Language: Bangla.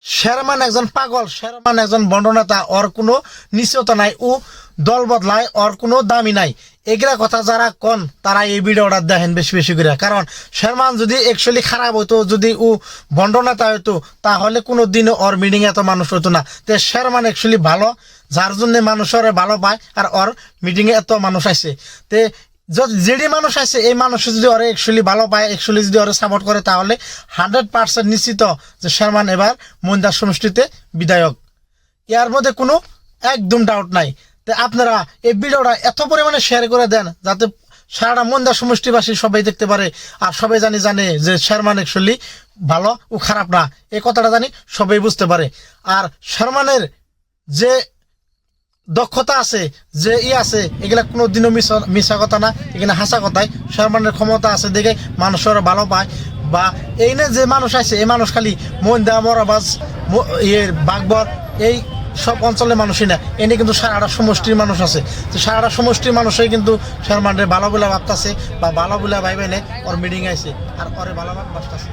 শেরমান একজন পাগল, শেরমান একজন বন্ডনেতা, ওর কোনো নিশ্চয়তা নাই, ও দল বদলায়, ওর কোনো দামি নাই। এগুলা কথা যারা কন তারা এই ভিডিওটা দেখেন বেশি বেশি করে। কারণ শেরমান যদি অ্যাকচুয়ালি খারাপ হইতো, যদি ও বন্ডনেতা হইতো, তাহলে কোনো দিনও ওর মিটিং এত মানুষ হইতো না। তো শেরমান অ্যাকচুয়ালি ভালো, যার জন্য মানুষের ভালো পায়, আর ওর মিটিংয়ে এত মানুষ আসে। তে যেটি মানুষ আছে এই মানুষ যদি ওরা অ্যাকচুয়ালি ভালো পায়, অ্যাকচুয়ালি যদি ওরা সাপোর্ট করে, তাহলে 100% নিশ্চিত যে শেরমান এবার মন্দার সমষ্টিতে বিধায়ক। এর মধ্যে কোনো একদম ডাউট নাই। তো আপনারা এই ভিডিওটা এত পরিমাণে শেয়ার করে দেন যাতে সারা মন্দার সমষ্টিবাসী সবাই দেখতে পারে, আর সবাই জানে যে শেরমান অ্যাকচুয়ালি ভালো ও খারাপ না, এই কথাটা জানি সবাই বুঝতে পারে। আর শেরমানের যে দক্ষতা আছে, যে আছে, এগুলা কোনোদিনও মিশা কথা না, এখানে হাসা কথাই। শেরমানের ক্ষমতা আছে দেখে মানুষের ভালো পায়। বা এই না যে মানুষ আছে, এই মানুষ খালি মন্দা মরাবাজ বাগবর এই সব অঞ্চলের মানুষই না, এনে কিন্তু সারাটা সমষ্টির মানুষ আছে। তো সারাটা সমষ্টির মানুষই কিন্তু শেরমানের ভালো বলে ভাবতেছে, বা ভালো বলে ভাইবে নে ওর মিটিং আইছে, আর ওরে ভালো ভাবতেছে।